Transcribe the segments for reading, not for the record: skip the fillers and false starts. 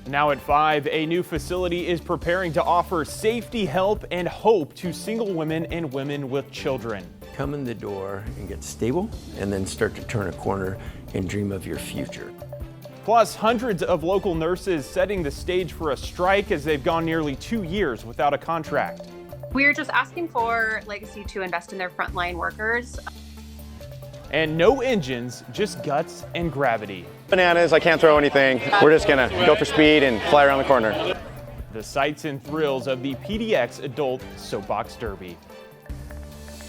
Now at 5, a new facility is preparing to offer safety, help, and hope to single women and women with children. Come in the door and get stable, and then start to turn a corner and dream of your future. Plus, hundreds of local nurses setting the stage for a strike as they've gone nearly 2 years without a contract. We're just asking for Legacy to invest in their frontline workers. And no engines, just guts and gravity. Bananas, I can't throw anything. We're just gonna go for speed and fly around the corner. The sights and thrills of the PDX Adult Soapbox Derby.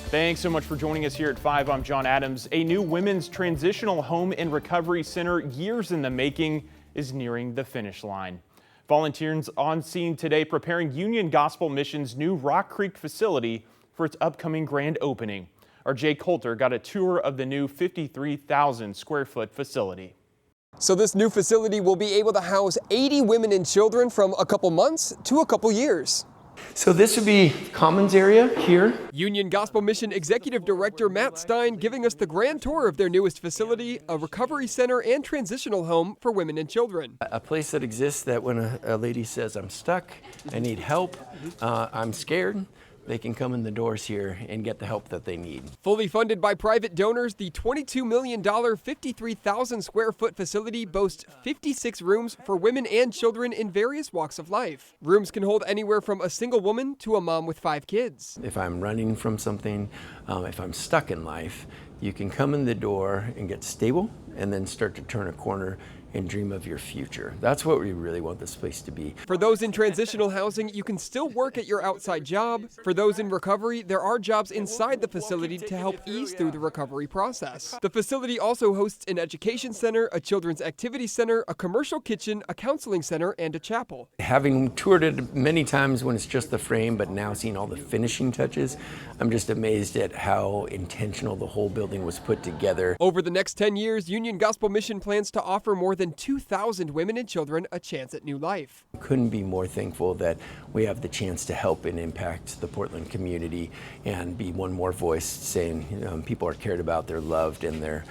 Thanks so much for joining us here at 5. I'm John Adams. A new women's transitional home and recovery center, years in the making, is nearing the finish line. Volunteers on scene today preparing Union Gospel Mission's new Rock Creek facility for its upcoming grand opening. Our Jay Coulter got a tour of the new 53,000 square foot facility. So this new facility will be able to house 80 women and children from a couple months to a couple years. So this would be commons area here. Union Gospel Mission Executive Director Matt Stein giving us the grand tour of their newest facility, a recovery center and transitional home for women and children. A place that exists that when a lady says, I'm stuck, I need help, I'm scared, they can come in the doors here and get the help that they need. Fully funded by private donors, the $22 million, 53,000 square foot facility boasts 56 rooms for women and children in various walks of life. Rooms can hold anywhere from a single woman to a mom with 5 kids. If I'm running from something, if I'm stuck in life, you can come in the door and get stable, and then start to turn a corner and dream of your future. That's what we really want this place to be. For those in transitional housing, you can still work at your outside job. For those in recovery, there are jobs inside the facility to help ease through the recovery process. The facility also hosts an education center, a children's activity center, a commercial kitchen, a counseling center, and a chapel. Having toured it many times when it's just the frame, but now seeing all the finishing touches, I'm just amazed at how intentional the whole building was put together. Over the next 10 years, Union Gospel Mission plans to offer more than 2,000 women and children a chance at new life. Couldn't be more thankful that we have the chance to help and impact the Portland community and be one more voice saying people are cared about, they're loved, and they're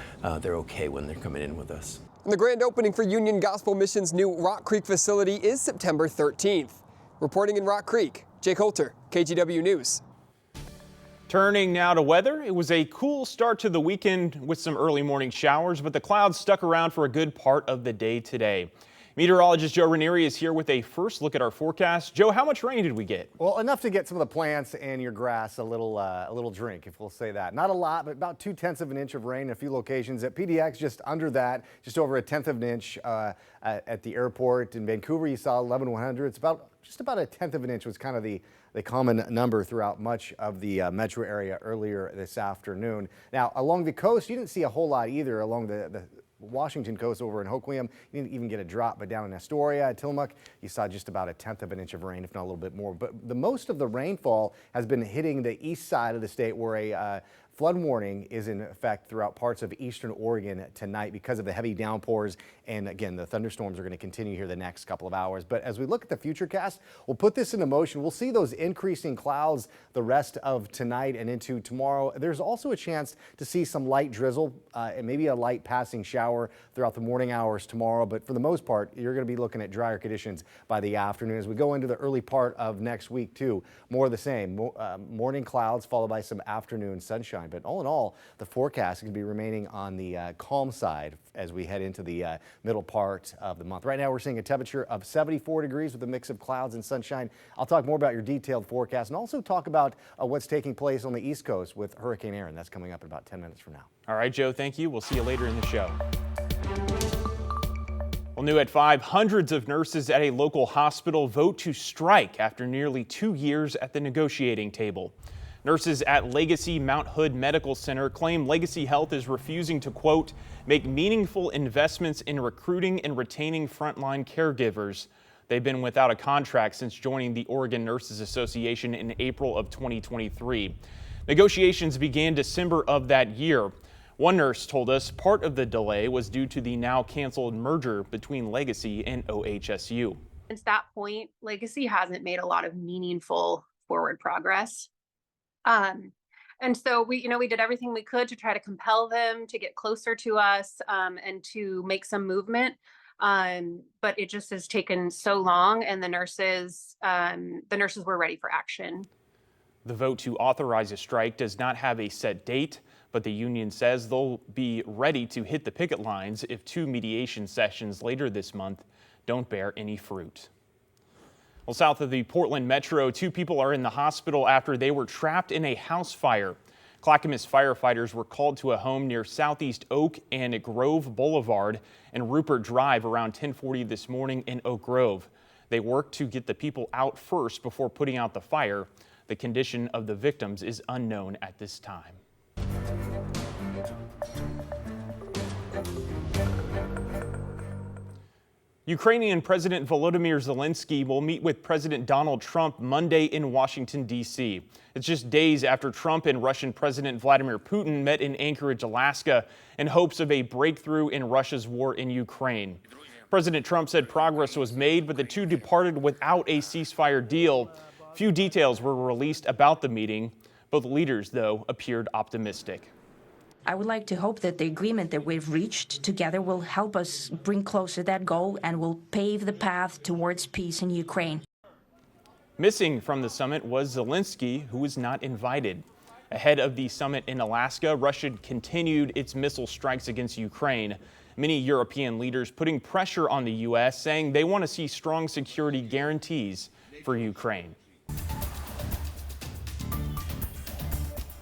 okay when they're coming in with us. And the grand opening for Union Gospel Mission's new Rock Creek facility is September 13th. Reporting in Rock Creek, Jay Coulter, KGW News. Turning now to weather. It was a cool start to the weekend with some early morning showers, but the clouds stuck around for a good part of the day today. Meteorologist Joe Ranieri is here with a first look at our forecast. Joe, how much rain did we get? Well, enough to get some of the plants and your grass a little drink, if we'll say that. Not a lot, but about 2/10 of an inch of rain in a few locations. At PDX, just under that, just over 1/10 of an inch at the airport. In Vancouver, you saw 11,100. It's just about 1/10 of an inch was kind of the common number throughout much of the metro area earlier this afternoon. Now, along the coast, you didn't see a whole lot either. Along the Washington coast over in Hoquiam, you didn't even get a drop, but down in Astoria, Tillamook, you saw just about 1/10 of an inch of rain, if not a little bit more. But the most of the rainfall has been hitting the east side of the state, where a flood warning is in effect throughout parts of eastern Oregon tonight because of the heavy downpours. And again, the thunderstorms are going to continue here the next couple of hours. But as we look at the futurecast, we'll put this into motion. We'll see those increasing clouds the rest of tonight and into tomorrow. There's also a chance to see some light drizzle and maybe a light passing shower throughout the morning hours tomorrow. But for the most part, you're going to be looking at drier conditions by the afternoon. As we go into the early part of next week too, more of the same. Morning clouds followed by some afternoon sunshine. But all in all, the forecast is going to be remaining on the calm side as we head into the middle part of the month. Right now, we're seeing a temperature of 74 degrees with a mix of clouds and sunshine. I'll talk more about your detailed forecast and also talk about what's taking place on the East Coast with Hurricane Aaron. That's coming up in about 10 minutes from now. All right, Joe, thank you. We'll see you later in the show. Well, new at 5, hundreds of nurses at a local hospital vote to strike after nearly 2 years at the negotiating table. Nurses at Legacy Mount Hood Medical Center claim Legacy Health is refusing to, quote, make meaningful investments in recruiting and retaining frontline caregivers. They've been without a contract since joining the Oregon Nurses Association in April of 2023. Negotiations began December of that year. One nurse told us part of the delay was due to the now canceled merger between Legacy and OHSU. Since that point, Legacy hasn't made a lot of meaningful forward progress. And so we did everything we could to try to compel them to get closer to us and to make some movement. But it just has taken so long, and the nurses were ready for action. The vote to authorize a strike does not have a set date, but the union says they'll be ready to hit the picket lines if 2 mediation sessions later this month don't bear any fruit. Well, south of the Portland Metro, 2 people are in the hospital after they were trapped in a house fire. Clackamas firefighters were called to a home near Southeast Oak and Grove Boulevard and Rupert Drive around 10:40 this morning in Oak Grove. They worked to get the people out first before putting out the fire. The condition of the victims is unknown at this time. Ukrainian President Volodymyr Zelensky will meet with President Donald Trump Monday in Washington, D.C. It's just days after Trump and Russian President Vladimir Putin met in Anchorage, Alaska, in hopes of a breakthrough in Russia's war in Ukraine. President Trump said progress was made, but the two departed without a ceasefire deal. Few details were released about the meeting. Both leaders, though, appeared optimistic. I would like to hope that the agreement that we've reached together will help us bring closer that goal and will pave the path towards peace in Ukraine. Missing from the summit was Zelensky, who was not invited. Ahead of the summit in Alaska, Russia continued its missile strikes against Ukraine. Many European leaders putting pressure on the U.S., saying they want to see strong security guarantees for Ukraine.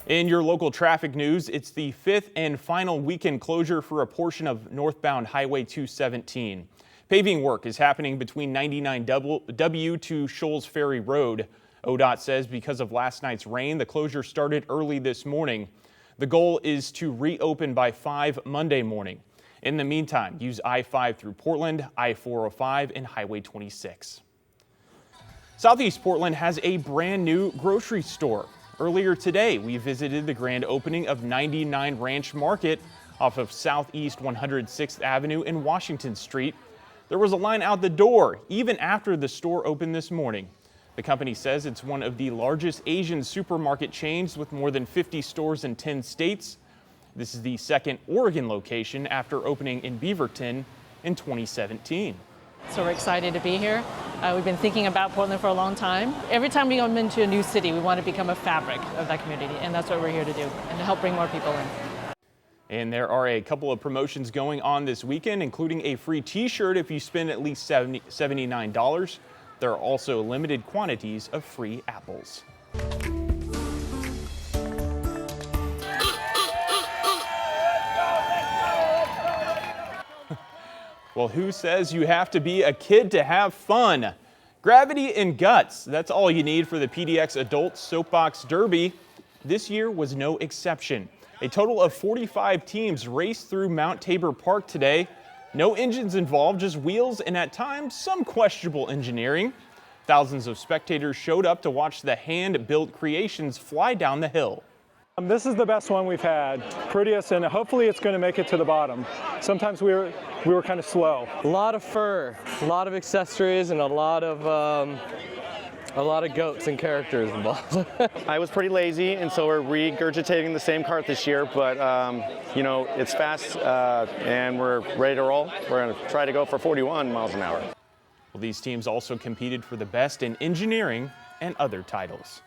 In your local traffic news, it's the 5th and final weekend closure for a portion of northbound Highway 217. Paving work is happening between 99W to Shoals Ferry Road. ODOT says because of last night's rain, the closure started early this morning. The goal is to reopen by 5 Monday morning. In the meantime, use I-5 through Portland, I-405, and Highway 26. Southeast Portland has a brand new grocery store. Earlier today, we visited the grand opening of 99 Ranch Market off of Southeast 106th Avenue and Washington Street. There was a line out the door even after the store opened this morning. The company says it's one of the largest Asian supermarket chains with more than 50 stores in 10 states. This is the second Oregon location after opening in Beaverton in 2017. So we're excited to be here. We've been thinking about Portland for a long time. Every time we come into a new city, we want to become a fabric of that community, and that's what we're here to do, and to help bring more people in. And there are a couple of promotions going on this weekend, including a free t-shirt if you spend at least $79. There are also limited quantities of free apples. Well, who says you have to be a kid to have fun? Gravity and guts, that's all you need for the PDX Adult Soapbox Derby. This year was no exception. A total of 45 teams raced through Mount Tabor Park today. No engines involved, just wheels and at times some questionable engineering. Thousands of spectators showed up to watch the hand-built creations fly down the hill. This is the best one we've had, prettiest, and hopefully it's going to make it to the bottom. Sometimes we were kind of slow. A lot of fur, a lot of accessories, and a lot of goats and characters involved. I was pretty lazy, and so we're regurgitating the same cart this year, but you know, it's fast and we're ready to roll. We're going to try to go for 41 miles an hour. Well, these teams also competed for the best in engineering and other titles.